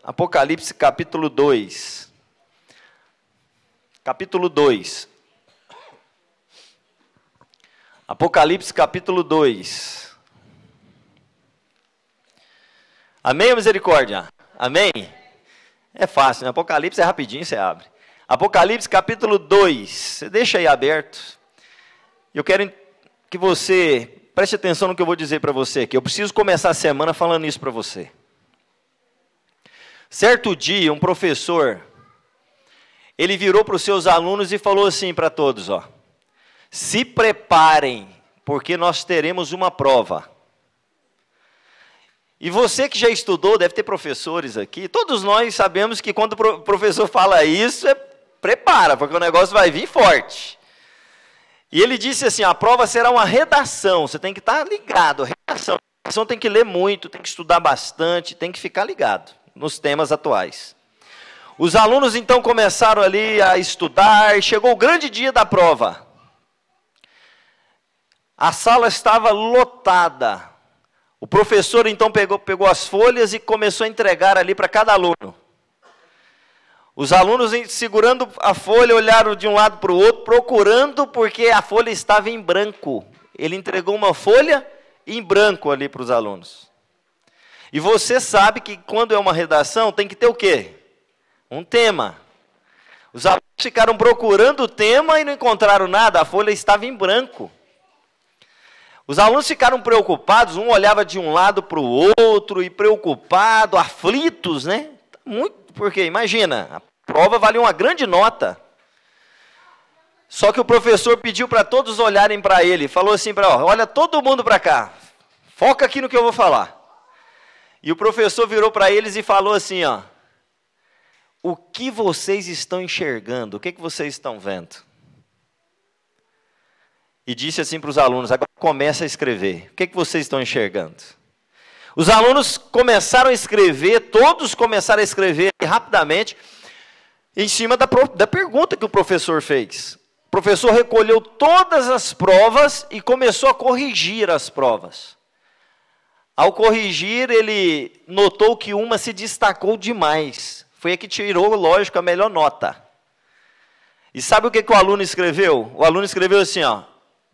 Apocalipse capítulo 2. Capítulo 2. Apocalipse capítulo 2. Amém ou misericórdia? Amém? É fácil, né? Apocalipse é rapidinho, você abre. Apocalipse capítulo 2. Você deixa aí aberto. Eu quero que você preste atenção no que eu vou dizer para você aqui. Eu preciso começar a semana falando isso para você. Certo dia, um professor, ele virou para os seus alunos e falou assim para todos, ó: se preparem, porque nós teremos uma prova. E você que já estudou, deve ter professores aqui, todos nós sabemos que quando o professor fala isso, prepara, porque o negócio vai vir forte. E ele disse assim, a prova será uma redação, você tem que estar ligado, redação tem que ler muito, tem que estudar bastante, tem que ficar ligado nos temas atuais. Os alunos então começaram ali a estudar, chegou o grande dia da prova. A sala estava lotada. O professor então pegou as folhas e começou a entregar ali para cada aluno. Os alunos, segurando a folha, olharam de um lado para o outro, procurando, porque a folha estava em branco. Ele entregou uma folha em branco ali para os alunos. E você sabe que quando é uma redação, tem que ter o quê? Um tema. Os alunos ficaram procurando o tema e não encontraram nada, a folha estava em branco. Os alunos ficaram preocupados, um olhava de um lado para o outro, e preocupado, aflitos, né? Muito, porque imagina, a prova valia uma grande nota. Só que o professor pediu para todos olharem para ele, falou assim olha todo mundo para cá, foca aqui no que eu vou falar. E o professor virou para eles e falou assim, ó: o que vocês estão enxergando? O que vocês estão vendo? E disse assim para os alunos, agora começa a escrever. O que vocês estão enxergando? Os alunos começaram a escrever, todos começaram a escrever rapidamente, em cima da pergunta que o professor fez. O professor recolheu todas as provas e começou a corrigir as provas. Ao corrigir, ele notou que uma se destacou demais. Foi a que tirou, lógico, a melhor nota. E sabe o que o aluno escreveu? O aluno escreveu assim, ó: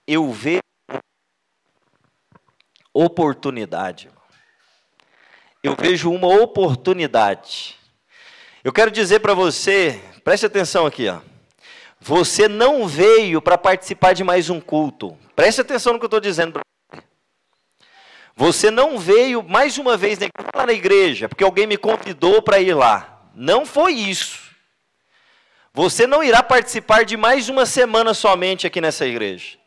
eu vejo oportunidade. Eu vejo uma oportunidade. Eu quero dizer para você, preste atenção aqui, ó. Você não veio para participar de mais um culto. Preste atenção no que eu estou dizendo para você. Você não veio mais uma vez lá na igreja, porque alguém me convidou para ir lá. Não foi isso. Você não irá participar de mais uma semana somente aqui nessa igreja.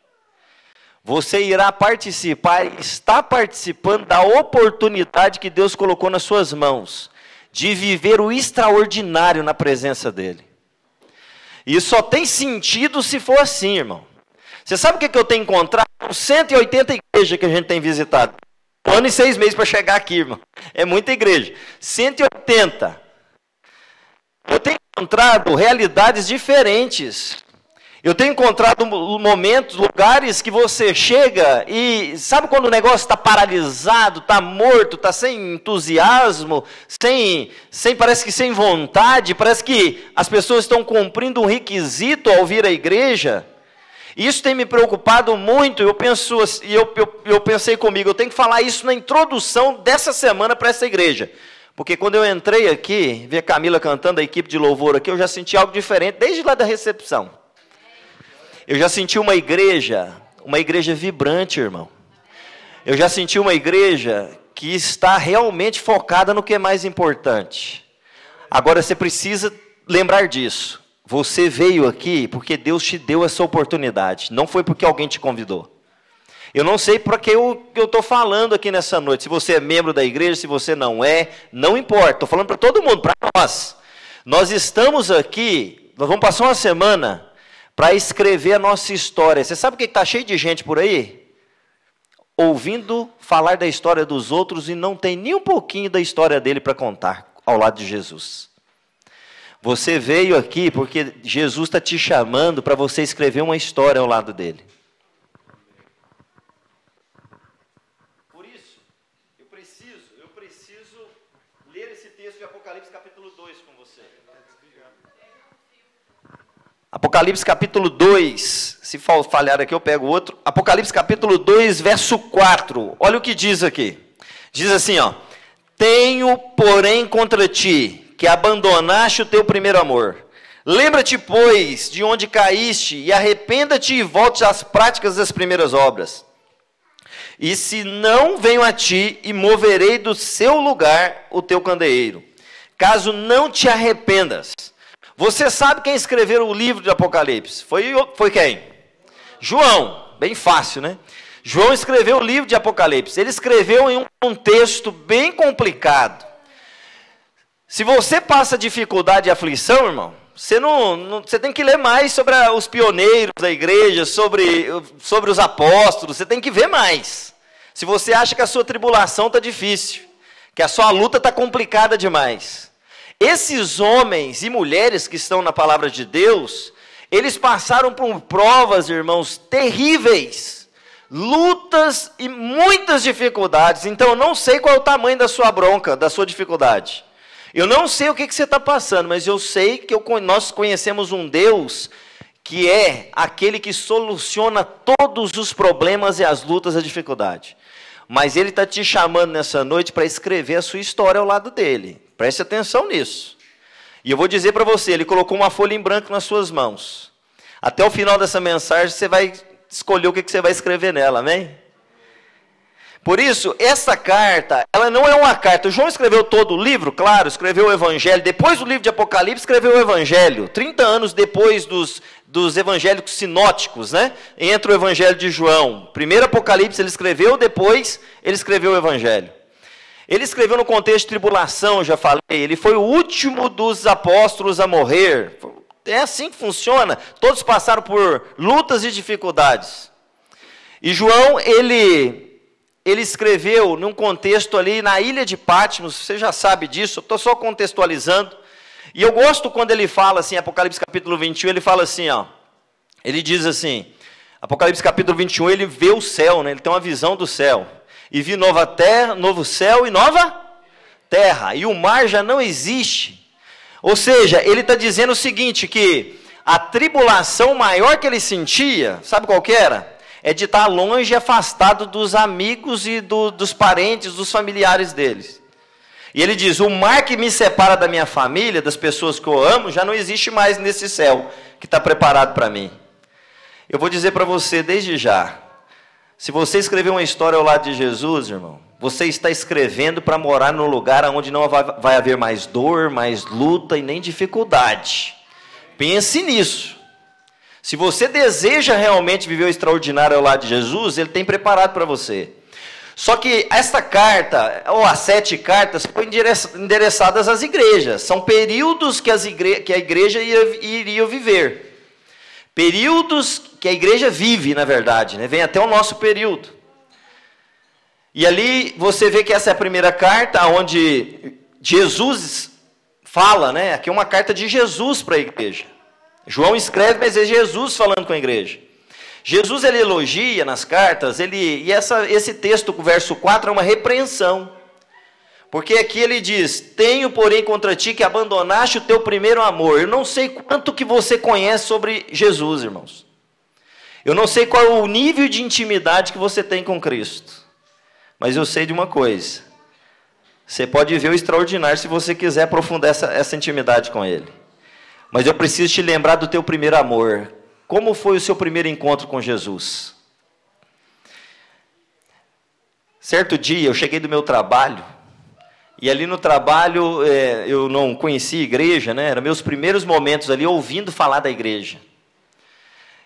Você irá participar, está participando da oportunidade que Deus colocou nas suas mãos, de viver o extraordinário na presença dEle. E só tem sentido se for assim, irmão. Você sabe o que eu tenho encontrado? 180 igrejas que a gente tem visitado. 1 ano e 6 meses para chegar aqui, irmão. É muita igreja. 180. Eu tenho encontrado realidades diferentes. Eu tenho encontrado momentos, lugares que você chega e sabe quando o negócio está paralisado, está morto, está sem entusiasmo, parece que sem vontade, parece que as pessoas estão cumprindo um requisito ao vir à igreja. Isso tem me preocupado muito. Eu pensei comigo, eu tenho que falar isso na introdução dessa semana para essa igreja. Porque quando eu entrei aqui, vi a Camila cantando, a equipe de louvor aqui, eu já senti algo diferente desde lá da recepção. Eu já senti uma igreja vibrante, irmão. Eu já senti uma igreja que está realmente focada no que é mais importante. Agora você precisa lembrar disso. Você veio aqui porque Deus te deu essa oportunidade. Não foi porque alguém te convidou. Eu não sei para que eu estou falando aqui nessa noite. Se você é membro da igreja, se você não é, não importa. Estou falando para todo mundo, para nós. Nós estamos aqui, nós vamos passar uma semana para escrever a nossa história. Você sabe o que está cheio de gente por aí? Ouvindo falar da história dos outros e não tem nem um pouquinho da história dele para contar ao lado de Jesus. Você veio aqui porque Jesus está te chamando para você escrever uma história ao lado dele. Por isso, eu preciso ler esse texto de Apocalipse. Apocalipse capítulo 2 com você. Apocalipse capítulo 2, se falhar aqui eu pego outro. Apocalipse capítulo 2, verso 4. Olha o que diz aqui. Diz assim, ó: tenho, porém, contra ti, que abandonaste o teu primeiro amor. Lembra-te, pois, de onde caíste, e arrependa-te e volte às práticas das primeiras obras. E se não, venho a ti e moverei do seu lugar o teu candeeiro, caso não te arrependas. Você sabe quem escreveu o livro de Apocalipse? Foi quem? João. Bem fácil, né? João escreveu o livro de Apocalipse. Ele escreveu em um contexto bem complicado. Se você passa dificuldade e aflição, irmão, você tem que ler mais sobre os pioneiros da igreja, sobre os apóstolos, você tem que ver mais. Se você acha que a sua tribulação está difícil, que a sua luta está complicada demais. Esses homens e mulheres que estão na palavra de Deus, eles passaram por provas, irmãos, terríveis, lutas e muitas dificuldades. Então eu não sei qual é o tamanho da sua bronca, da sua dificuldade. Eu não sei o que você está passando, mas eu sei que nós conhecemos um Deus que é aquele que soluciona todos os problemas e as lutas e a dificuldade. Mas Ele está te chamando nessa noite para escrever a sua história ao lado dEle. Preste atenção nisso. E eu vou dizer para você, Ele colocou uma folha em branco nas suas mãos. Até o final dessa mensagem, você vai escolher o que você vai escrever nela, amém? Por isso, essa carta, ela não é uma carta. João escreveu todo o livro, claro, escreveu o Evangelho. Depois do livro de Apocalipse, escreveu o Evangelho. 30 anos depois dos evangélicos sinóticos, né? Entra o Evangelho de João. Primeiro Apocalipse ele escreveu, depois ele escreveu o Evangelho. Ele escreveu no contexto de tribulação, já falei. Ele foi o último dos apóstolos a morrer. É assim que funciona. Todos passaram por lutas e dificuldades. E João, ele escreveu num contexto ali na ilha de Patmos, você já sabe disso, eu estou só contextualizando. E eu gosto quando ele fala assim, Apocalipse capítulo 21, ele fala assim, ó, ele diz assim, Apocalipse capítulo 21, ele vê o céu, né, ele tem uma visão do céu. E vi nova terra, novo céu e nova terra, e o mar já não existe. Ou seja, ele está dizendo o seguinte, que a tribulação maior que ele sentia, sabe qual que era? É de estar longe e afastado dos amigos e dos parentes, dos familiares deles. E ele diz, o mar que me separa da minha família, das pessoas que eu amo, já não existe mais nesse céu que está preparado para mim. Eu vou dizer para você desde já, se você escrever uma história ao lado de Jesus, irmão, você está escrevendo para morar num lugar onde não vai haver mais dor, mais luta e nem dificuldade. Pense nisso. Se você deseja realmente viver o extraordinário ao lado de Jesus, Ele tem preparado para você. Só que essa carta, ou as 7 cartas, foram endereçadas às igrejas. São períodos que a igreja iria viver. Períodos que a igreja vive, na verdade, né? Vem até o nosso período. E ali você vê que essa é a primeira carta, onde Jesus fala, né? Aqui é uma carta de Jesus para a igreja. João escreve, mas é Jesus falando com a igreja. Jesus, ele elogia nas cartas, esse texto, o verso 4, é uma repreensão. Porque aqui ele diz, tenho, porém, contra ti que abandonaste o teu primeiro amor. Eu não sei quanto que você conhece sobre Jesus, irmãos. Eu não sei qual é o nível de intimidade que você tem com Cristo. Mas eu sei de uma coisa. Você pode ver o extraordinário se você quiser aprofundar essa intimidade com Ele. Mas eu preciso te lembrar do teu primeiro amor. Como foi o seu primeiro encontro com Jesus? Certo dia, eu cheguei do meu trabalho, e ali no trabalho eu não conhecia igreja, né? Eram meus primeiros momentos ali ouvindo falar da igreja.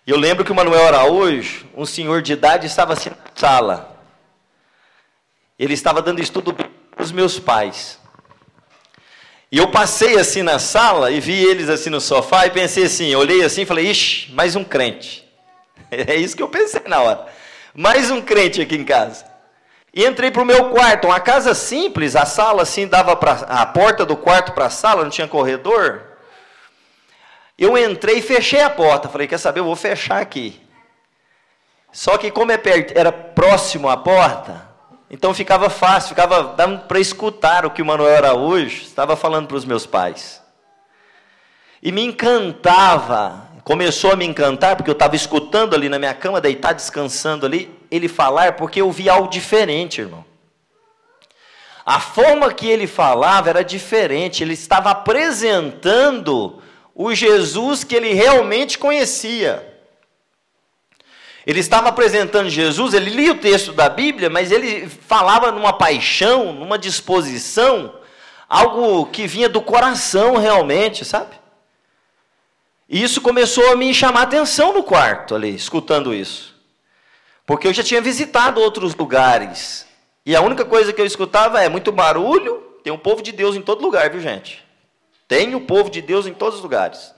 E eu lembro que o Manuel Araújo, um senhor de idade, estava assim na sala. Ele estava dando estudo para os meus pais. E eu passei assim na sala e vi eles assim no sofá e pensei assim, olhei assim e falei, ixi, mais um crente. É isso que eu pensei na hora. Mais um crente aqui em casa. E entrei para o meu quarto, uma casa simples, a sala assim dava para a porta do quarto para a sala, não tinha corredor. Eu entrei e fechei a porta, falei, quer saber, eu vou fechar aqui. Só que como era próximo à porta, Então ficava fácil, dava para escutar o que o Manuel Araújo estava falando para os meus pais. E me encantava, começou a me encantar, porque eu estava escutando ali na minha cama, deitado, descansando ali, ele falar, porque eu vi algo diferente, irmão. A forma que ele falava era diferente, ele estava apresentando o Jesus que ele realmente conhecia. Ele estava apresentando Jesus, ele lia o texto da Bíblia, mas ele falava numa paixão, numa disposição, algo que vinha do coração realmente, sabe? E isso começou a me chamar a atenção no quarto ali, escutando isso. Porque eu já tinha visitado outros lugares, e a única coisa que eu escutava é muito barulho, tem o povo de Deus em todo lugar, viu gente? Tem o povo de Deus em todos os lugares.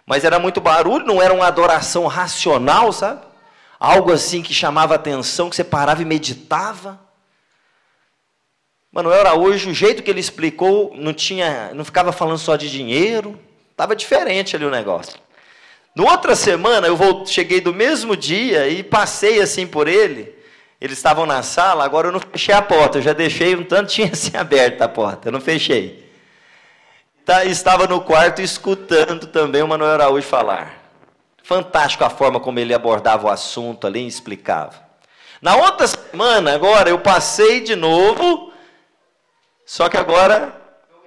Mas era muito barulho, não era uma adoração racional, sabe? Algo assim que chamava atenção, que você parava e meditava. Manuel Araújo, o jeito que ele explicou, não ficava falando só de dinheiro, estava diferente ali o negócio. No outra semana, cheguei do mesmo dia e passei assim por ele, eles estavam na sala, agora eu não fechei a porta, eu já deixei um tanto, tinha assim aberta a porta, eu não fechei. Estava no quarto escutando também o Manuel Araújo falar. Fantástico a forma como ele abordava o assunto ali e explicava. Na outra semana, agora, eu passei de novo, só que agora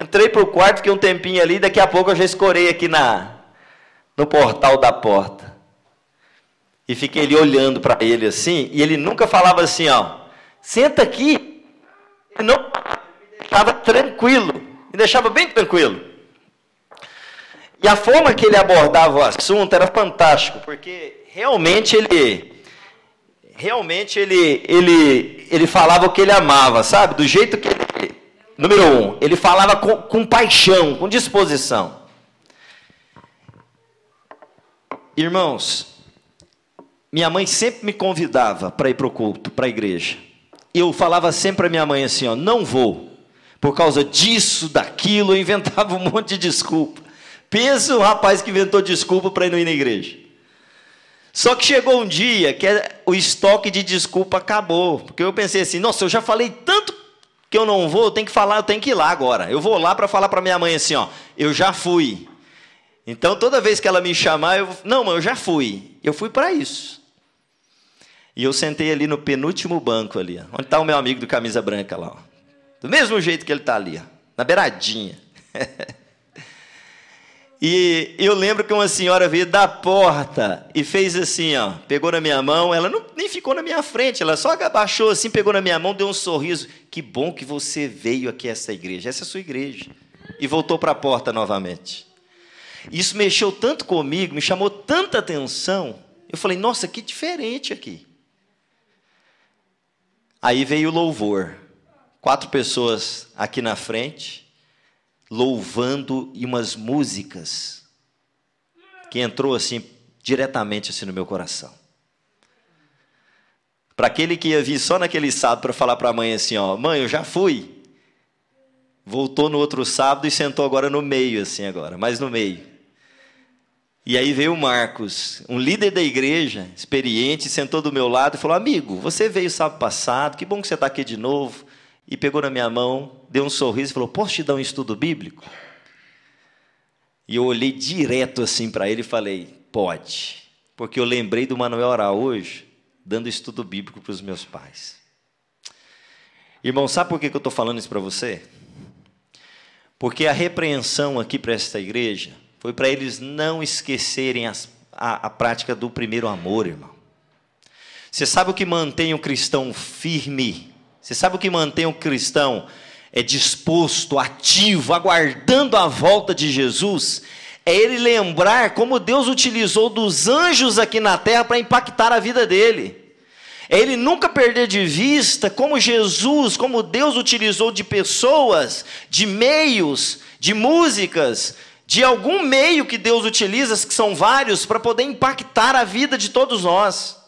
entrei para o quarto, fiquei um tempinho ali, daqui a pouco eu já escorei aqui no portal da porta. E fiquei ali olhando para ele assim, e ele nunca falava assim, ó, senta aqui. Ele não estava tranquilo, me deixava bem tranquilo. E a forma que ele abordava o assunto era fantástico, porque realmente ele falava o que ele amava, sabe? Do jeito que ele, número 1, ele falava com paixão, com disposição. Irmãos, minha mãe sempre me convidava para ir para o culto, para a igreja. Eu falava sempre para minha mãe assim, ó, não vou, por causa disso, daquilo, eu inventava um monte de desculpa. Pensa o rapaz que inventou desculpa para ir na igreja. Só que chegou um dia que o estoque de desculpa acabou. Porque eu pensei assim, nossa, eu já falei tanto que eu não vou, eu tenho que ir lá agora. Eu vou lá para falar para minha mãe assim, ó, eu já fui. Então, toda vez que ela me chamar, não, mas eu já fui. Eu fui para isso. E eu sentei ali no penúltimo banco ali, ó, onde está o meu amigo do camisa branca lá. Ó. Do mesmo jeito que ele está ali, ó, na beiradinha. E eu lembro que uma senhora veio da porta e fez assim, ó, pegou na minha mão, ela nem ficou na minha frente, ela só abaixou assim, pegou na minha mão, deu um sorriso. Que bom que você veio aqui a essa igreja, essa é a sua igreja. E voltou para a porta novamente. Isso mexeu tanto comigo, me chamou tanta atenção, eu falei, nossa, que diferente aqui. Aí veio o louvor, 4 pessoas aqui na frente, louvando e umas músicas que entrou assim diretamente assim no meu coração. Para aquele que ia vir só naquele sábado para falar para a mãe assim, ó, mãe, eu já fui. Voltou no outro sábado e sentou agora no meio assim agora, mais no meio. E aí veio o Marcos, um líder da igreja, experiente, sentou do meu lado e falou, amigo, você veio sábado passado, que bom que você está aqui de novo. E pegou na minha mão, deu um sorriso e falou, posso te dar um estudo bíblico? E eu olhei direto assim para ele e falei, pode. Porque eu lembrei do Manuel Araújo dando estudo bíblico para os meus pais. Irmão, sabe por que eu estou falando isso para você? Porque a repreensão aqui para esta igreja foi para eles não esquecerem a prática do primeiro amor, irmão. Você sabe o que mantém o cristão firme? Você sabe o que mantém o cristão disposto, ativo, aguardando a volta de Jesus? É ele lembrar como Deus utilizou dos anjos aqui na terra para impactar a vida dele. É ele nunca perder de vista como Jesus, como Deus utilizou de pessoas, de meios, de músicas, de algum meio que Deus utiliza, que são vários, para poder impactar a vida de todos nós.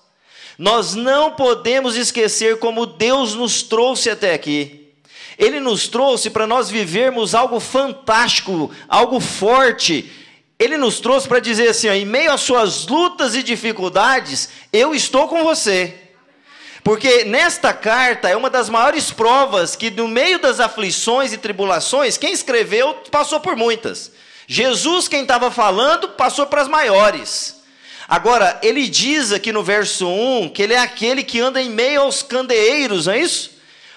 Nós não podemos esquecer como Deus nos trouxe até aqui. Ele nos trouxe para nós vivermos algo fantástico, algo forte. Ele nos trouxe para dizer assim, ó, em meio às suas lutas e dificuldades, eu estou com você. Porque nesta carta é uma das maiores provas que no meio das aflições e tribulações, quem escreveu passou por muitas. Jesus, quem estava falando, passou para as maiores. Agora, ele diz aqui no verso 1, que ele é aquele que anda em meio aos candeeiros, não é isso?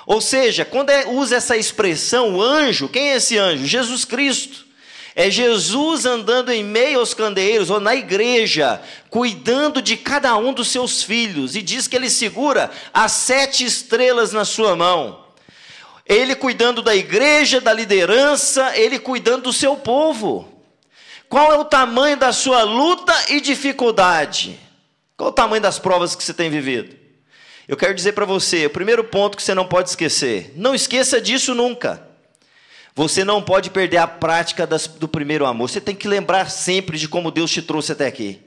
Ou seja, quando usa essa expressão anjo, quem é esse anjo? Jesus Cristo. É Jesus andando em meio aos candeeiros, ou na igreja, cuidando de cada um dos seus filhos. E diz que ele segura as 7 estrelas na sua mão. Ele cuidando da igreja, da liderança, ele cuidando do seu povo. Qual é o tamanho da sua luta e dificuldade? Qual é o tamanho das provas que você tem vivido? Eu quero dizer para você, o primeiro ponto que você não pode esquecer, não esqueça disso nunca. Você não pode perder a prática do primeiro amor. Você tem que lembrar sempre de como Deus te trouxe até aqui.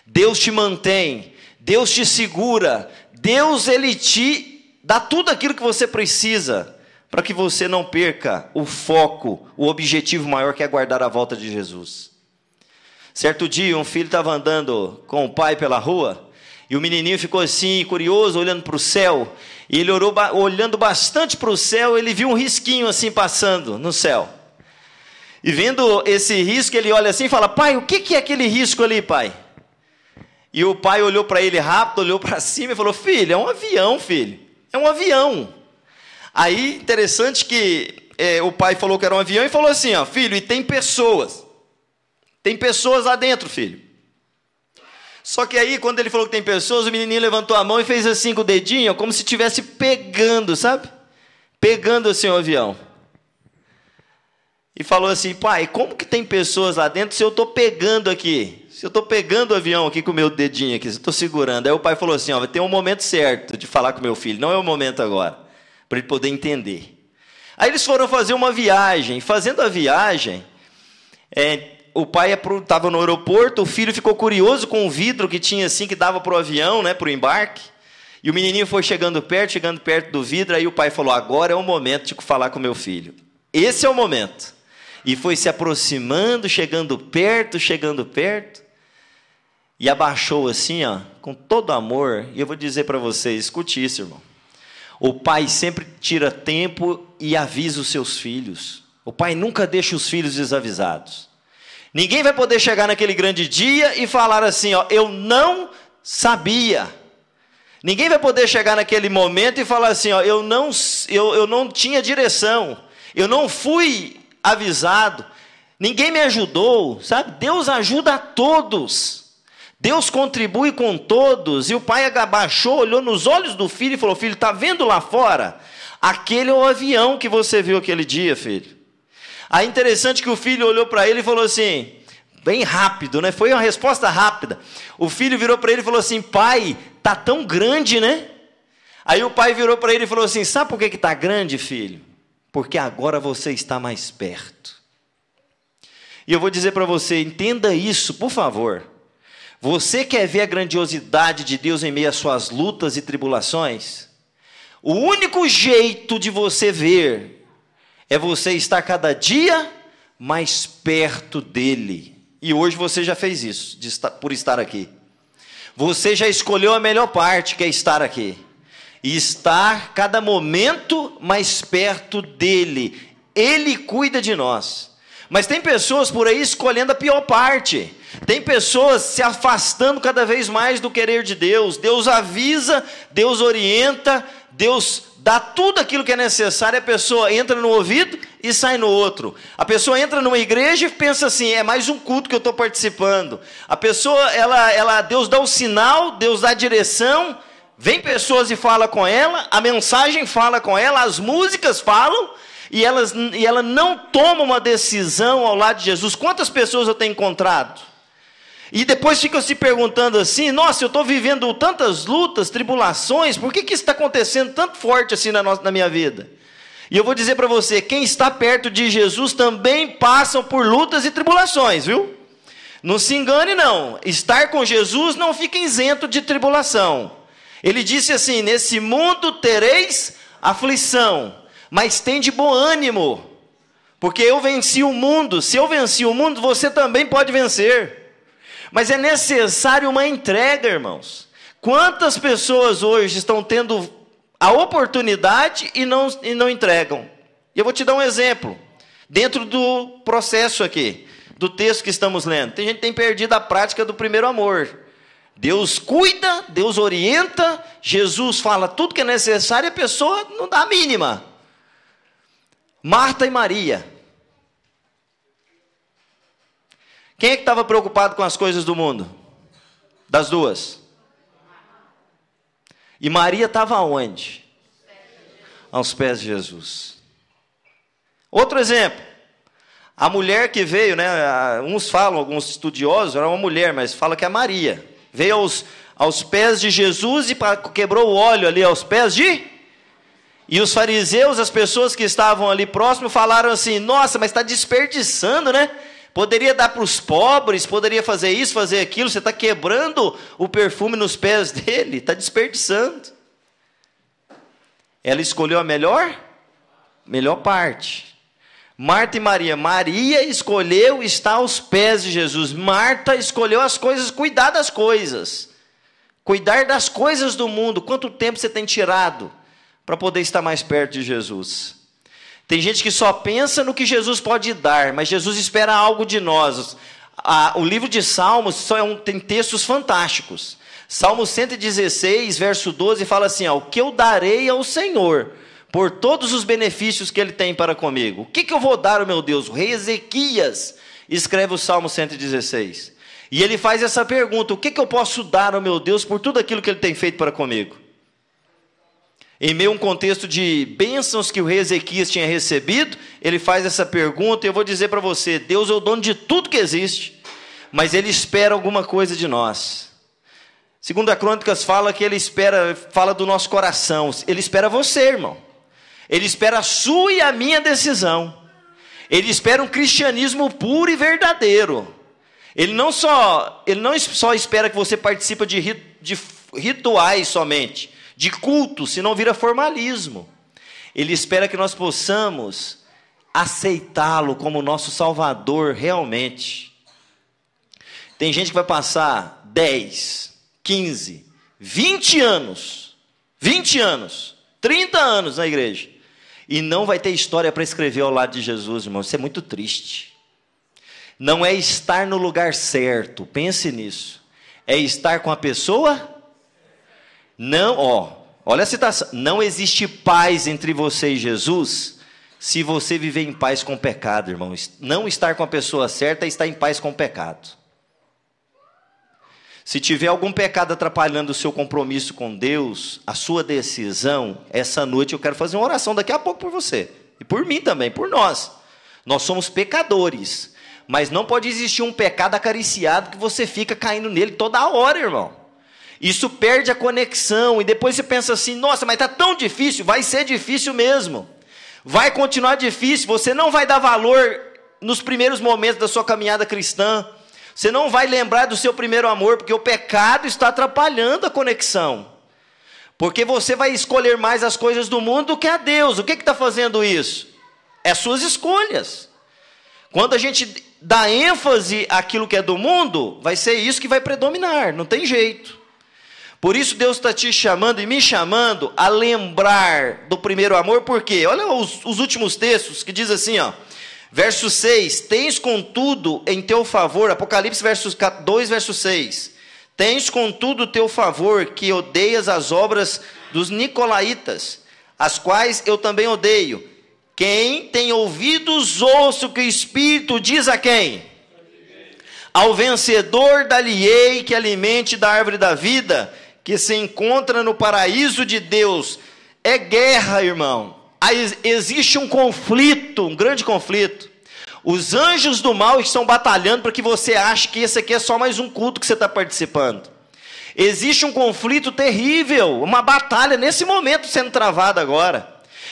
Deus te mantém, Deus te segura, Deus, Ele te dá tudo aquilo que você precisa, para que você não perca o foco, o objetivo maior, que é guardar a volta de Jesus. Certo dia, um filho estava andando com o pai pela rua, e o menininho ficou assim, curioso, olhando para o céu, e ele olhando bastante para o céu, ele viu um risquinho assim passando no céu. E vendo esse risco, ele olha assim e fala: pai, o que é aquele risco ali, pai? E o pai olhou para ele rápido, olhou para cima e falou: filho, é um avião, filho, é um avião. Aí, interessante que o pai falou que era um avião e falou assim: ó, filho, e tem pessoas lá dentro, filho. Só que aí, quando ele falou que tem pessoas, o menininho levantou a mão e fez assim com o dedinho, como se estivesse pegando, sabe? Pegando assim o avião. E falou assim: pai, como que tem pessoas lá dentro se eu estou pegando aqui? Se eu estou pegando o avião aqui com o meu dedinho aqui, se eu estou segurando. Aí o pai falou assim: ó, vai ter um momento certo de falar com o meu filho, não é o momento agora, para ele poder entender. Aí eles foram fazer uma viagem. Fazendo a viagem, o pai estava no aeroporto, o filho ficou curioso com o vidro que tinha assim, que dava para o avião, né, para o embarque. E o menininho foi chegando perto do vidro, aí o pai falou: agora é o momento de falar com o meu filho. Esse é o momento. E foi se aproximando, chegando perto, e abaixou assim, ó, com todo amor. E eu vou dizer para você, escute isso, irmão. O pai sempre tira tempo e avisa os seus filhos. O pai nunca deixa os filhos desavisados. Ninguém vai poder chegar naquele grande dia e falar assim: ó, eu não sabia. Ninguém vai poder chegar naquele momento e falar assim: ó, eu não tinha direção, eu não fui avisado, ninguém me ajudou, sabe? Deus ajuda a todos, Deus contribui com todos. E o pai abaixou, olhou nos olhos do filho e falou: filho, está vendo lá fora? Aquele é o avião que você viu aquele dia, filho. Aí interessante que o filho olhou para ele e falou assim, bem rápido, né? Foi uma resposta rápida. O filho virou para ele e falou assim: pai, tá tão grande, né? Aí o pai virou para ele e falou assim: sabe por que está grande, filho? Porque agora você está mais perto. E eu vou dizer para você, entenda isso, por favor. Você quer ver a grandiosidade de Deus em meio às suas lutas e tribulações? O único jeito de você ver é você estar cada dia mais perto dele. E hoje você já fez isso, por estar aqui. Você já escolheu a melhor parte, que é estar aqui. E estar cada momento mais perto dele. Ele cuida de nós. Mas tem pessoas por aí escolhendo a pior parte. Tem pessoas se afastando cada vez mais do querer de Deus. Deus avisa, Deus orienta, Deus dá tudo aquilo que é necessário. A pessoa entra no ouvido e sai no outro. A pessoa entra numa igreja e pensa assim: é mais um culto que eu estou participando. A pessoa, Deus dá o sinal, Deus dá a direção. Vem pessoas e fala com ela, a mensagem fala com ela, as músicas falam, e ela não toma uma decisão ao lado de Jesus. Quantas pessoas eu tenho encontrado? E depois ficam se perguntando assim: nossa, eu estou vivendo tantas lutas, tribulações, por que isso está acontecendo tanto forte assim na minha vida? E eu vou dizer para você, quem está perto de Jesus também passa por lutas e tribulações, viu? Não se engane não, estar com Jesus não fica isento de tribulação. Ele disse assim: nesse mundo tereis aflição, mas tende bom ânimo, porque eu venci o mundo. Se eu venci o mundo, você também pode vencer. Mas é necessário uma entrega, irmãos. Quantas pessoas hoje estão tendo a oportunidade e não entregam? E eu vou te dar um exemplo, dentro do processo aqui, do texto que estamos lendo. Tem gente que tem perdido a prática do primeiro amor. Deus cuida, Deus orienta, Jesus fala tudo que é necessário e a pessoa não dá a mínima. Marta e Maria. Quem é que estava preocupado com as coisas do mundo? Das duas. E Maria estava aonde? Aos pés de Jesus. Outro exemplo. A mulher que veio, né? Uns falam, alguns estudiosos, era uma mulher, mas fala que é Maria. Veio aos pés de Jesus e quebrou o óleo ali aos pés de... E os fariseus, as pessoas que estavam ali próximo, falaram assim, nossa, mas está desperdiçando, né? Poderia dar para os pobres, poderia fazer isso, fazer aquilo, você está quebrando o perfume nos pés dele, está desperdiçando. Ela escolheu a melhor parte. Marta e Maria. Maria escolheu estar aos pés de Jesus. Marta escolheu as coisas, cuidar das coisas. Cuidar das coisas do mundo. Quanto tempo você tem tirado para poder estar mais perto de Jesus? Tem gente que só pensa no que Jesus pode dar, mas Jesus espera algo de nós. O livro de Salmos tem textos fantásticos. Salmo 116, verso 12, fala assim, o que eu darei ao Senhor por todos os benefícios que Ele tem para comigo? O que eu vou dar ao meu Deus? O rei Ezequias escreve o Salmo 116. E ele faz essa pergunta, o que eu posso dar ao meu Deus por tudo aquilo que Ele tem feito para comigo? Em meio a um contexto de bênçãos que o rei Ezequias tinha recebido, ele faz essa pergunta, e eu vou dizer para você, Deus é o dono de tudo que existe, mas Ele espera alguma coisa de nós. Segundo a Crônicas fala que Ele fala do nosso coração, Ele espera você, irmão. Ele espera a sua e a minha decisão. Ele espera um cristianismo puro e verdadeiro. Ele não só espera que você participe de rituais somente, de culto, senão vira formalismo. Ele espera que nós possamos aceitá-lo como nosso Salvador realmente. Tem gente que vai passar 10, 15, 20 anos, 30 anos na igreja, e não vai ter história para escrever ao lado de Jesus, irmão. Isso é muito triste. Não é estar no lugar certo, pense nisso. É estar com a pessoa? Não, olha a citação. Não existe paz entre você e Jesus se você viver em paz com o pecado, irmão. Não estar com a pessoa certa é estar em paz com o pecado. Se tiver algum pecado atrapalhando o seu compromisso com Deus, a sua decisão, essa noite eu quero fazer uma oração daqui a pouco por você. E por mim também, por nós. Nós somos pecadores. Mas não pode existir um pecado acariciado que você fica caindo nele toda hora, irmão. Isso perde a conexão. E depois você pensa assim, nossa, mas está tão difícil. Vai ser difícil mesmo. Vai continuar difícil. Você não vai dar valor nos primeiros momentos da sua caminhada cristã. Você não vai lembrar do seu primeiro amor, porque o pecado está atrapalhando a conexão. Porque você vai escolher mais as coisas do mundo do que a Deus. O que está fazendo isso? É suas escolhas. Quando a gente dá ênfase àquilo que é do mundo, vai ser isso que vai predominar, não tem jeito. Por isso Deus está te chamando e me chamando a lembrar do primeiro amor, porque olha os últimos textos que diz assim, verso 6, tens contudo em teu favor, Apocalipse 2, verso 6, tens contudo teu favor que odeias as obras dos nicolaítas, as quais eu também odeio. Quem tem ouvidos, ouça o que o Espírito diz a quem? Ao vencedor dar-lhe-ei que alimente da árvore da vida, que se encontra no paraíso de Deus. É guerra, irmão. Existe um conflito, um grande conflito. Os anjos do mal estão batalhando para que você ache que esse aqui é só mais um culto que você está participando. Existe um conflito terrível, uma batalha nesse momento sendo travada agora.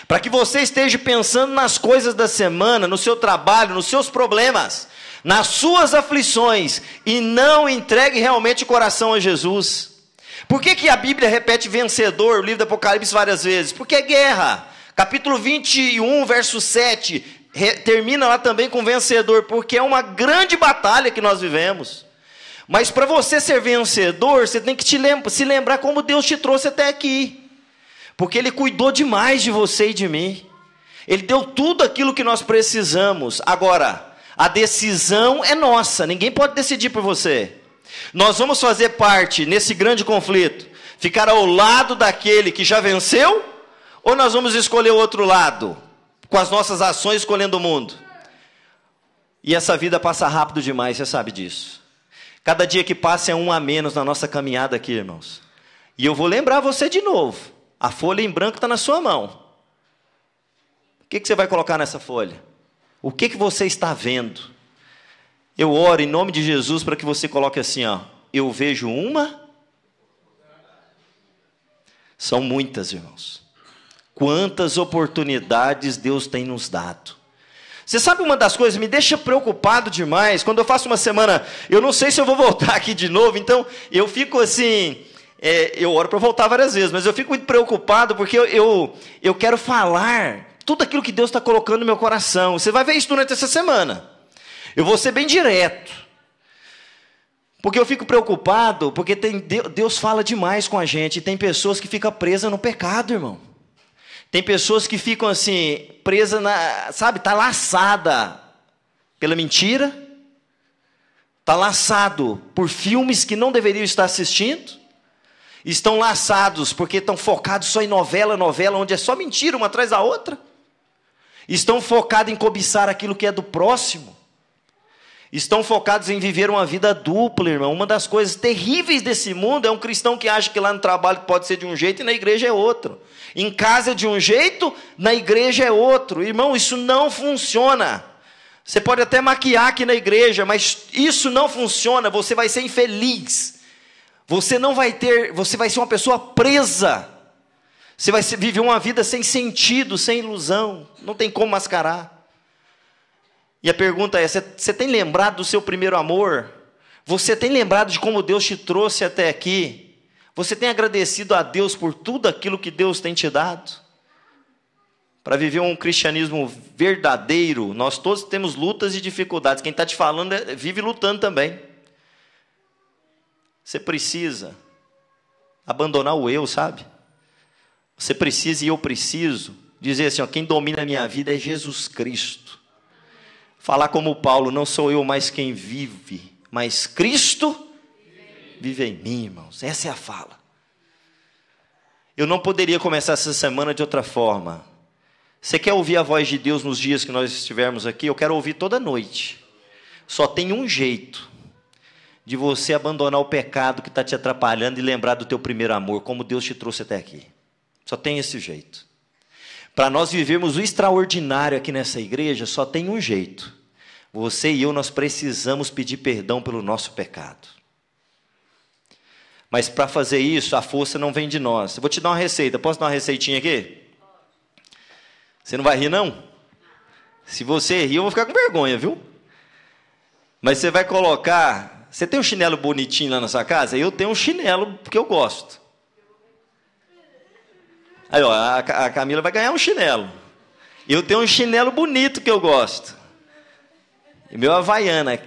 Para que você esteja pensando nas coisas da semana, no seu trabalho, nos seus problemas, nas suas aflições, e não entregue realmente o coração a Jesus. Por que a Bíblia repete vencedor, o livro do Apocalipse, várias vezes? Porque é guerra. Capítulo 21, verso 7, termina lá também com vencedor, porque é uma grande batalha que nós vivemos. Mas para você ser vencedor, você tem que se lembrar como Deus te trouxe até aqui. Porque Ele cuidou demais de você e de mim. Ele deu tudo aquilo que nós precisamos. Agora, a decisão é nossa, ninguém pode decidir por você. Nós vamos fazer parte nesse grande conflito, ficar ao lado daquele que já venceu, ou nós vamos escolher o outro lado, com as nossas ações escolhendo o mundo? E essa vida passa rápido demais, você sabe disso. Cada dia que passa é um a menos na nossa caminhada aqui, irmãos. E eu vou lembrar você de novo, a folha em branco está na sua mão. O que você vai colocar nessa folha? O que você está vendo? Eu oro em nome de Jesus para que você coloque assim, ó. Eu vejo uma. São muitas, irmãos. Quantas oportunidades Deus tem nos dado. Você sabe uma das coisas que me deixa preocupado demais? Quando eu faço uma semana, eu não sei se eu vou voltar aqui de novo, então eu fico assim, eu oro para voltar várias vezes, mas eu fico muito preocupado porque eu quero falar tudo aquilo que Deus está colocando no meu coração. Você vai ver isso durante essa semana. Eu vou ser bem direto. Porque eu fico preocupado, porque Deus fala demais com a gente. E tem pessoas que ficam presas no pecado, irmão. Tem pessoas que ficam assim, presas está laçada pela mentira. Está laçado por filmes que não deveriam estar assistindo. Estão laçados porque estão focados só em novela, onde é só mentira uma atrás da outra. Estão focados em cobiçar aquilo que é do próximo. Estão focados em viver uma vida dupla, irmão. Uma das coisas terríveis desse mundo é um cristão que acha que lá no trabalho pode ser de um jeito e na igreja é outro. Em casa é de um jeito, na igreja é outro. Irmão, isso não funciona. Você pode até maquiar aqui na igreja, mas isso não funciona. Você vai ser infeliz. Você vai ser uma pessoa presa. Você vai viver uma vida sem sentido, sem ilusão. Não tem como mascarar. E a pergunta é, você tem lembrado do seu primeiro amor? Você tem lembrado de como Deus te trouxe até aqui? Você tem agradecido a Deus por tudo aquilo que Deus tem te dado? Para viver um cristianismo verdadeiro, nós todos temos lutas e dificuldades. Quem está te falando vive lutando também. Você precisa abandonar o eu, sabe? Você precisa e eu preciso dizer assim, ó, quem domina a minha vida é Jesus Cristo. Falar como Paulo, não sou eu mais quem vive, mas Cristo vive em mim, irmãos. Essa é a fala. Eu não poderia começar essa semana de outra forma. Você quer ouvir a voz de Deus nos dias que nós estivermos aqui? Eu quero ouvir toda noite. Só tem um jeito de você abandonar o pecado que está te atrapalhando e lembrar do teu primeiro amor, como Deus te trouxe até aqui. Só tem esse jeito. Para nós vivermos o extraordinário aqui nessa igreja, só tem um jeito. Você e eu, nós precisamos pedir perdão pelo nosso pecado. Mas para fazer isso, a força não vem de nós. Eu vou te dar uma receita. Posso dar uma receitinha aqui? Você não vai rir, não? Se você rir, eu vou ficar com vergonha, viu? Mas você vai colocar... Você tem um chinelo bonitinho lá na sua casa? Eu tenho um chinelo porque eu gosto. Aí, ó, a Camila vai ganhar um chinelo. Eu tenho um chinelo bonito que eu gosto. E meu Havaiana.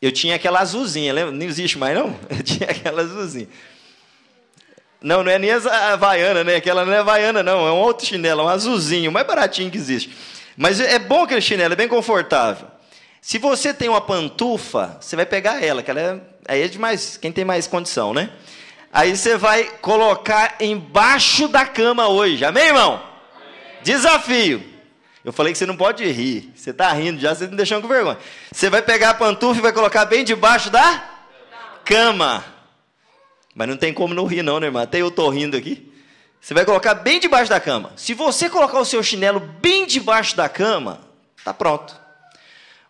Eu tinha aquela azulzinha, lembra? Não existe mais, não? Eu tinha aquela azulzinha. Não é nem a Havaiana, né? Aquela não é Havaiana, não. É um outro chinelo, um azulzinho, o mais baratinho que existe. Mas é bom aquele chinelo, é bem confortável. Se você tem uma pantufa, você vai pegar ela, que ela é demais, quem tem mais condição, né? Aí você vai colocar embaixo da cama hoje. Amém, irmão? Amém. Desafio. Eu falei que você não pode rir. Você está rindo já, você está me deixando com vergonha. Você vai pegar a pantufa e vai colocar bem debaixo da cama. Mas não tem como não rir não, né, irmão? Até eu estou rindo aqui. Você vai colocar bem debaixo da cama. Se você colocar o seu chinelo bem debaixo da cama, está pronto.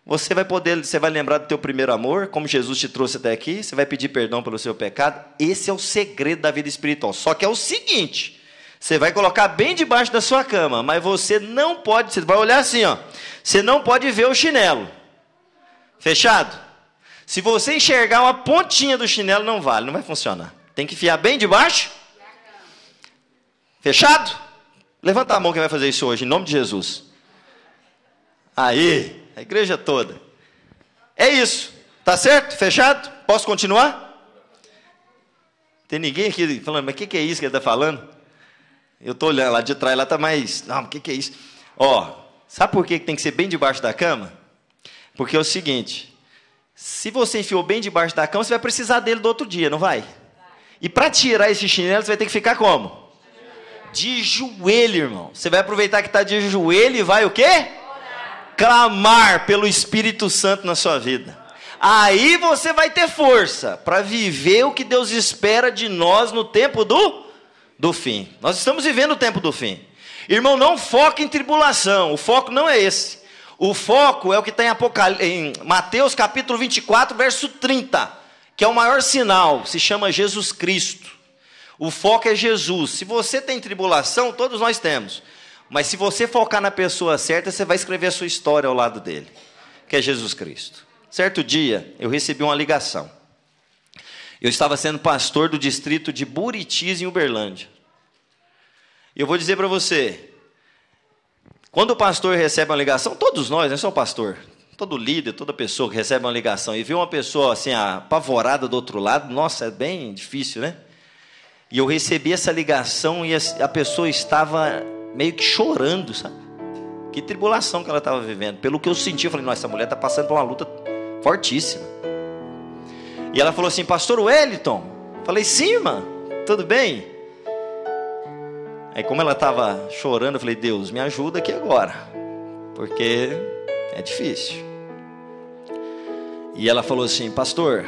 Você vai lembrar do teu primeiro amor, como Jesus te trouxe até aqui, você vai pedir perdão pelo seu pecado. Esse é o segredo da vida espiritual. Só que é o seguinte, você vai colocar bem debaixo da sua cama, mas você não pode, você vai olhar assim, ó, você não pode ver o chinelo. Fechado? Se você enxergar uma pontinha do chinelo, não vale, não vai funcionar. Tem que enfiar bem debaixo. Fechado? Levanta a mão quem vai fazer isso hoje, em nome de Jesus. Aí, a igreja toda. É isso. Tá certo? Fechado? Posso continuar? Tem ninguém aqui falando, mas o que é isso que ele está falando? Eu estou olhando lá de trás, lá está mais... Não, o que é isso? Ó, sabe por que tem que ser bem debaixo da cama? Porque é o seguinte, se você enfiou bem debaixo da cama, você vai precisar dele do outro dia, não vai? E para tirar esse chinelo, você vai ter que ficar como? De joelho, irmão. Você vai aproveitar que está de joelho e vai o quê? Clamar pelo Espírito Santo na sua vida. Aí você vai ter força para viver o que Deus espera de nós no tempo do fim. Nós estamos vivendo o tempo do fim. Irmão, não foque em tribulação. O foco não é esse. O foco é o que está em Mateus capítulo 24, verso 30, que é o maior sinal, se chama Jesus Cristo. O foco é Jesus. Se você tem tribulação, todos nós temos. Mas se você focar na pessoa certa, você vai escrever a sua história ao lado dele, que é Jesus Cristo. Certo dia, eu recebi uma ligação. Eu estava sendo pastor do distrito de Buritis, em Uberlândia. E eu vou dizer para você, quando o pastor recebe uma ligação, todos nós, não é só o pastor, todo líder, toda pessoa que recebe uma ligação e vê uma pessoa assim, apavorada do outro lado, nossa, é bem difícil, né? E eu recebi essa ligação e a pessoa estava meio que chorando, sabe? Que tribulação que ela estava vivendo. Pelo que eu senti, eu falei, nossa, essa mulher está passando por uma luta fortíssima. E ela falou assim, pastor Wellington. Falei, sim, irmã, tudo bem? Aí como ela estava chorando, eu falei, Deus, me ajuda aqui agora, porque é difícil. E ela falou assim, pastor,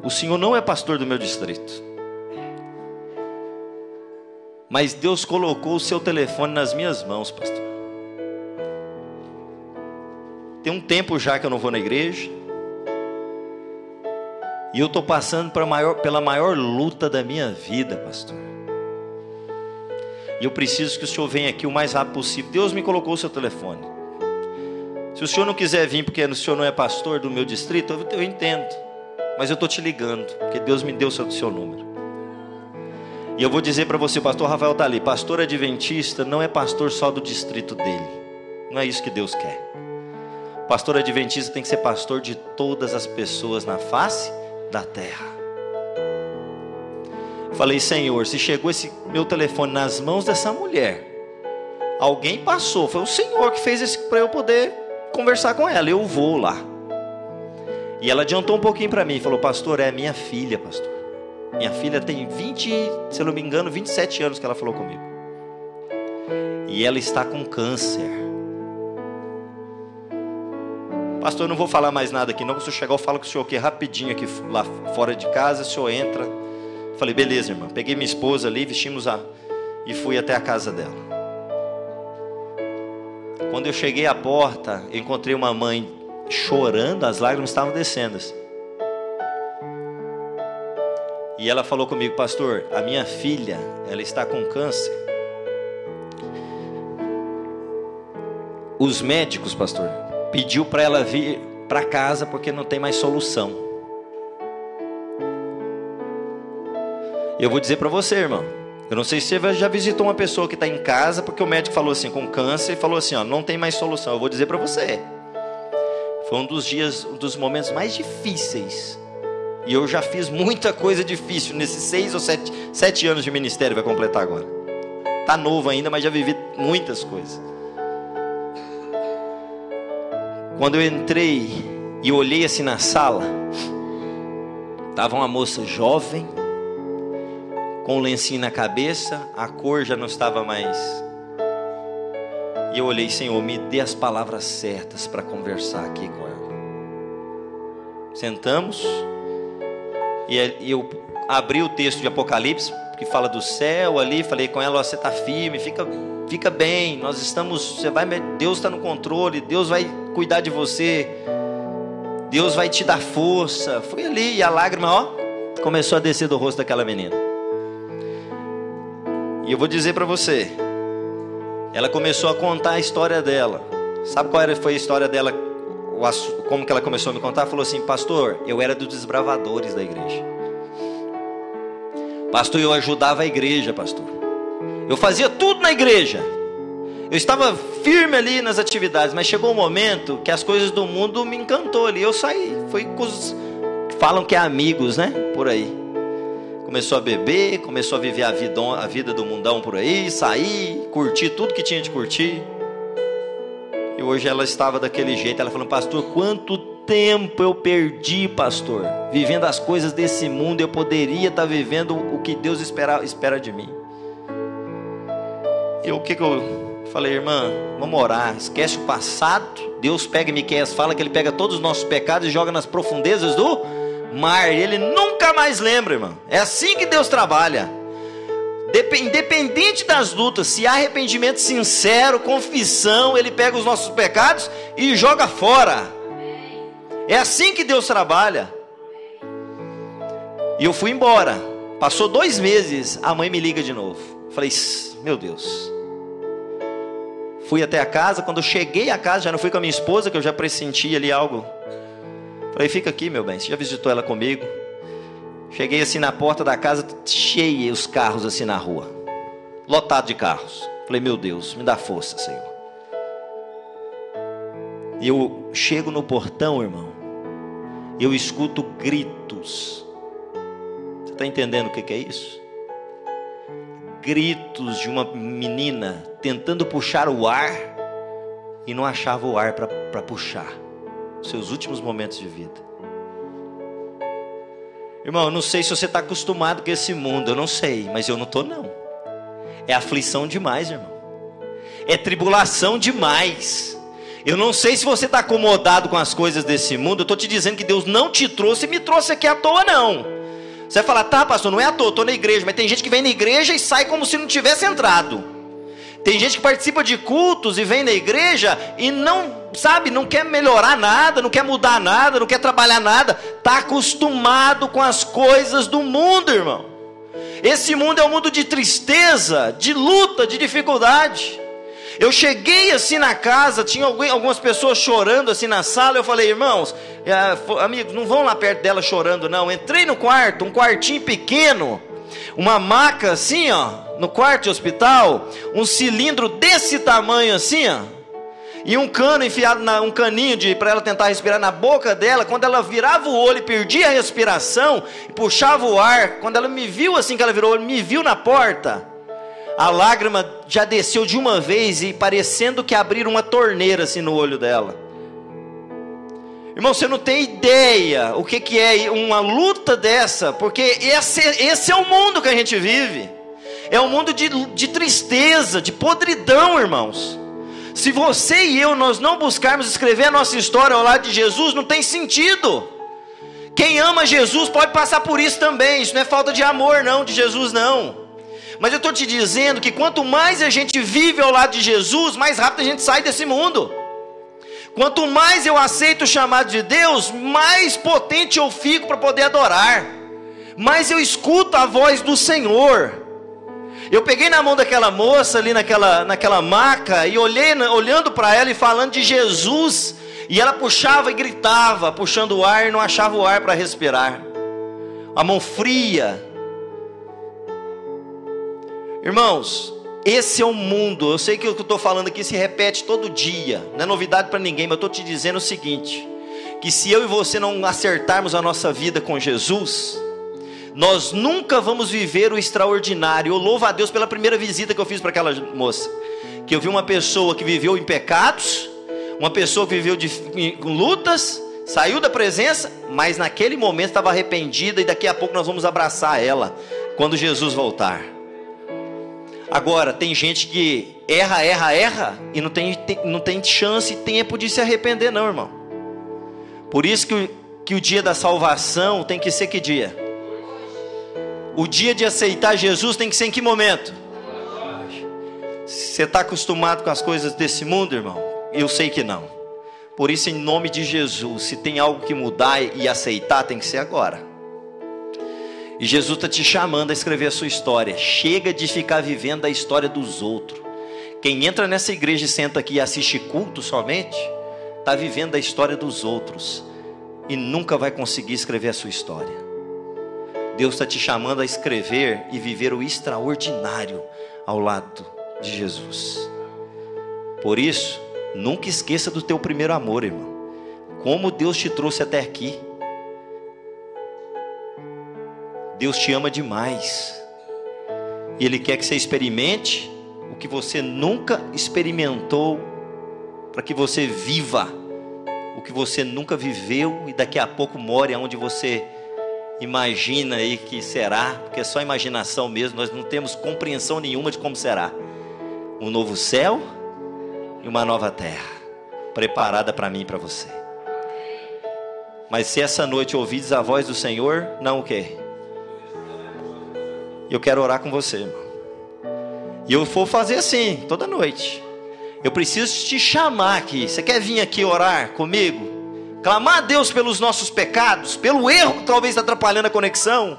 o senhor não é pastor do meu distrito, mas Deus colocou o seu telefone nas minhas mãos, pastor. Tem um tempo já que eu não vou na igreja, e eu estou passando pela maior luta da minha vida, pastor. E eu preciso que o senhor venha aqui o mais rápido possível. Deus me colocou o seu telefone. Se o senhor não quiser vir, porque o senhor não é pastor do meu distrito, eu entendo. Mas eu estou te ligando, porque Deus me deu o seu número. E eu vou dizer para você, o pastor Rafael está ali. Pastor adventista não é pastor só do distrito dele. Não é isso que Deus quer. Pastor adventista tem que ser pastor de todas as pessoas na face da terra. Falei, Senhor, se chegou esse meu telefone nas mãos dessa mulher, alguém passou, foi o Senhor que fez isso para eu poder conversar com ela, eu vou lá. E ela adiantou um pouquinho para mim, falou, pastor, é minha filha, pastor. Minha filha tem 20, se eu não me engano, 27 anos que ela falou comigo. E ela está com câncer. Pastor, eu não vou falar mais nada aqui não, que se eu chegar eu falo com o senhor aqui rapidinho, aqui lá fora de casa, o senhor entra. Falei, beleza, irmã. Peguei minha esposa ali, vestimos e fui até a casa dela. Quando eu cheguei à porta, eu encontrei uma mãe chorando, as lágrimas estavam descendo assim. E ela falou comigo, pastor, a minha filha, ela está com câncer. Os médicos, pastor, pediu para ela vir para casa porque não tem mais solução. Eu vou dizer para você, irmão, eu não sei se você já visitou uma pessoa que está em casa porque o médico falou assim, com câncer, e falou assim, ó, não tem mais solução. Eu vou dizer para você, foi um dos momentos mais difíceis. E eu já fiz muita coisa difícil nesses 6 ou 7 anos de ministério, vai completar agora. Está novo ainda, mas já vivi muitas coisas. Quando eu entrei e olhei assim na sala, estava uma moça jovem, com um lencinho na cabeça, a cor já não estava mais. E eu olhei, Senhor, me dê as palavras certas para conversar aqui com ela. Sentamos, e eu abri o texto de Apocalipse, que fala do céu ali, falei com ela, ó, você está firme, fica bem, nós estamos, Deus está no controle, Deus vai cuidar de você, Deus vai te dar força. Fui ali e a lágrima, ó, começou a descer do rosto daquela menina. E eu vou dizer para você, ela começou a contar a história dela. Sabe qual foi a história dela? Como que ela começou a me contar? Falou assim, pastor, eu era dos desbravadores da igreja. Pastor, eu ajudava a igreja, pastor. Eu fazia tudo na igreja. Eu estava firme ali nas atividades, mas chegou um momento que as coisas do mundo me encantou ali. Eu saí, fui Falam que é amigos, né? Por aí. Começou a beber, começou a viver a vida do mundão por aí, sair, curtir tudo que tinha de curtir. E hoje ela estava daquele jeito. Ela falou: pastor, quanto tempo eu perdi, pastor, vivendo as coisas desse mundo. Eu poderia estar vivendo o que Deus espera de mim. E o que eu falei: irmã, vamos orar, esquece o passado. Deus pega, em Miqueias fala que Ele pega todos os nossos pecados e joga nas profundezas do mar, e Ele nunca mais lembra, irmão. É assim que Deus trabalha. Independente das lutas, se há arrependimento sincero, confissão, Ele pega os nossos pecados e joga fora. É assim que Deus trabalha. E eu fui embora. Passou 2 meses, a mãe me liga de novo. Falei: meu Deus. Fui até a casa. Quando eu cheguei a casa, já não fui com a minha esposa, que eu já pressentia ali algo. Falei: fica aqui, meu bem, você já visitou ela comigo? Cheguei assim na porta da casa, cheio os carros assim na rua, lotado de carros. Falei: meu Deus, me dá força, Senhor. E eu chego no portão, irmão, e eu escuto gritos. Você está entendendo o que é isso? Gritos de uma menina tentando puxar o ar e não achava o ar para puxar. Seus últimos momentos de vida. Irmão, eu não sei se você está acostumado com esse mundo, eu não sei, mas eu não estou não. É aflição demais, irmão. É tribulação demais. Eu não sei se você está acomodado com as coisas desse mundo. Eu estou te dizendo que Deus não te trouxe e me trouxe aqui à toa não. Você vai falar: tá, pastor, não é à toa, estou na igreja. Mas tem gente que vem na igreja e sai como se não tivesse entrado. Tem gente que participa de cultos e vem na igreja e não, sabe, não quer melhorar nada, não quer mudar nada, não quer trabalhar nada. Está acostumado com as coisas do mundo, irmão. Esse mundo é um mundo de tristeza, de luta, de dificuldade. Eu cheguei assim na casa, tinha algumas pessoas chorando assim na sala. Eu falei: irmãos, amigos, não vão lá perto dela chorando não. Entrei no quarto, um quartinho pequeno, uma maca assim, ó, no quarto de hospital, um cilindro desse tamanho assim, ó, e um cano enfiado, um caninho para ela tentar respirar na boca dela. Quando ela virava o olho e perdia a respiração, e puxava o ar, quando ela me viu assim, que ela virou o olho, me viu na porta, a lágrima já desceu de uma vez, e parecendo que abriram uma torneira assim no olho dela. Irmão, você não tem ideia o que é uma luta dessa, porque esse é o mundo que a gente vive. É um mundo de tristeza, de podridão, irmãos. Se você e eu, nós não buscarmos escrever a nossa história ao lado de Jesus, não tem sentido. Quem ama Jesus pode passar por isso também. Isso não é falta de amor não, de Jesus não. Mas eu estou te dizendo que quanto mais a gente vive ao lado de Jesus, mais rápido a gente sai desse mundo. Quanto mais eu aceito o chamado de Deus, mais potente eu fico para poder adorar. Mais eu escuto a voz do Senhor. Eu peguei na mão daquela moça ali naquela maca e olhando para ela e falando de Jesus. E ela puxava e gritava, puxando o ar, e não achava o ar para respirar. A mão fria. Irmãos, esse é o mundo. Eu sei que o que eu estou falando aqui se repete todo dia. Não é novidade para ninguém, mas eu estou te dizendo o seguinte: que se eu e você não acertarmos a nossa vida com Jesus, nós nunca vamos viver o extraordinário. Eu louvo a Deus pela primeira visita que eu fiz para aquela moça, que eu vi uma pessoa que viveu em pecados, uma pessoa que viveu com lutas, saiu da presença, mas naquele momento estava arrependida, e daqui a pouco nós vamos abraçar ela, quando Jesus voltar. Agora, tem gente que erra, e não tem chance e tempo de se arrepender não, irmão. Por isso que o dia da salvação tem que ser que dia? O dia de aceitar Jesus tem que ser em que momento? Você está acostumado com as coisas desse mundo, irmão? Eu sei que não. Por isso, em nome de Jesus, se tem algo que mudar e aceitar, tem que ser agora. E Jesus está te chamando a escrever a sua história. Chega de ficar vivendo a história dos outros. Quem entra nessa igreja e senta aqui e assiste culto somente, está vivendo a história dos outros, e nunca vai conseguir escrever a sua história. Deus está te chamando a escrever e viver o extraordinário ao lado de Jesus. Por isso, nunca esqueça do teu primeiro amor, irmão. Como Deus te trouxe até aqui. Deus te ama demais. E Ele quer que você experimente o que você nunca experimentou, para que você viva o que você nunca viveu e daqui a pouco more onde você imagina aí que será, porque é só imaginação mesmo, nós não temos compreensão nenhuma de como será. Um novo céu e uma nova terra, preparada para mim e para você. Mas se essa noite ouvides a voz do Senhor, não o quê? Eu quero orar com você, irmão. E eu vou fazer assim, toda noite. Eu preciso te chamar aqui. Você quer vir aqui orar comigo? Clamar a Deus pelos nossos pecados, pelo erro que talvez está atrapalhando a conexão.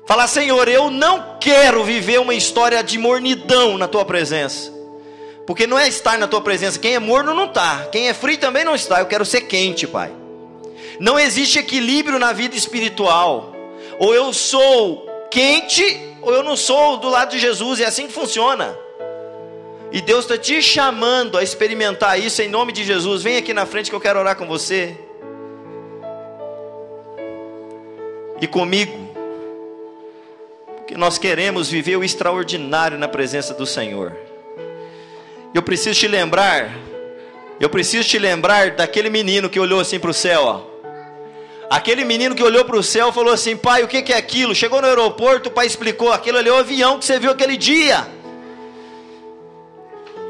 Falar: Senhor, eu não quero viver uma história de mornidão na Tua presença. Porque não é estar na Tua presença. Quem é morno não está. Quem é frio também não está. Eu quero ser quente, Pai. Não existe equilíbrio na vida espiritual. Ou eu sou quente, ou eu não sou do lado de Jesus. É assim que funciona. E Deus está te chamando a experimentar isso em nome de Jesus. Vem aqui na frente que eu quero orar com você. E comigo. Porque nós queremos viver o extraordinário na presença do Senhor. Eu preciso te lembrar daquele menino que olhou assim para o céu, ó. Aquele menino que olhou para o céu e falou assim: pai, o que é aquilo? Chegou no aeroporto, o pai explicou: aquilo ali é o avião que você viu aquele dia.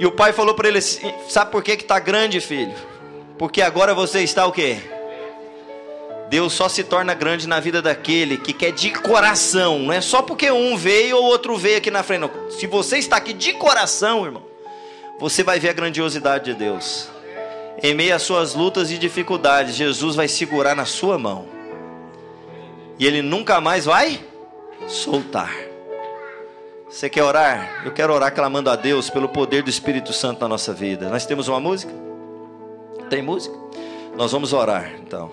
E o pai falou para ele assim: sabe por que está grande, filho? Porque agora você está o quê? Deus só se torna grande na vida daquele que quer de coração. Não é só porque um veio ou outro veio aqui na frente, não. Se você está aqui de coração, irmão, você vai ver a grandiosidade de Deus. Em meio às suas lutas e dificuldades, Jesus vai segurar na sua mão. E Ele nunca mais vai soltar. Você quer orar? Eu quero orar clamando a Deus pelo poder do Espírito Santo na nossa vida. Nós temos uma música? Tem música? Nós vamos orar, então.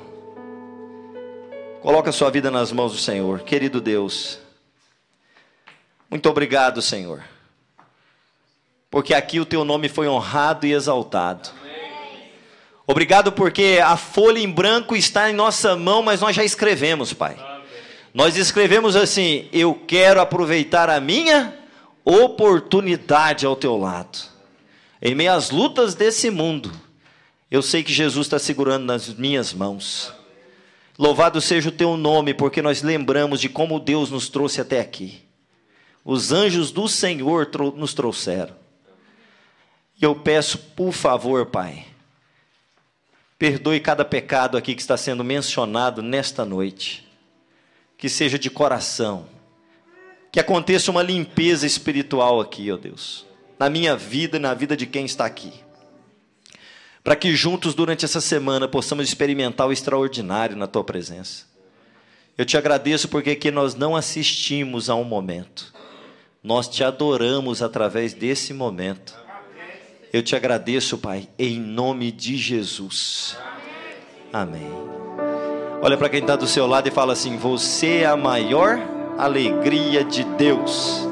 Coloca a sua vida nas mãos do Senhor. Querido Deus, muito obrigado, Senhor, porque aqui o Teu nome foi honrado e exaltado. Obrigado porque a folha em branco está em nossa mão, mas nós já escrevemos, Pai. Nós escrevemos assim: eu quero aproveitar a minha oportunidade ao Teu lado. Em meio às lutas desse mundo, eu sei que Jesus está segurando nas minhas mãos. Louvado seja o Teu nome, porque nós lembramos de como Deus nos trouxe até aqui. Os anjos do Senhor nos trouxeram. E eu peço, por favor, Pai, perdoe cada pecado aqui que está sendo mencionado nesta noite. Que seja de coração. Que aconteça uma limpeza espiritual aqui, ó Deus. Na minha vida e na vida de quem está aqui. Para que juntos durante essa semana possamos experimentar o extraordinário na Tua presença. Eu te agradeço porque aqui nós não assistimos a um momento. Nós te adoramos através desse momento. Eu te agradeço, Pai, em nome de Jesus. Amém. Olha para quem está do seu lado e fala assim: você é a maior alegria de Deus.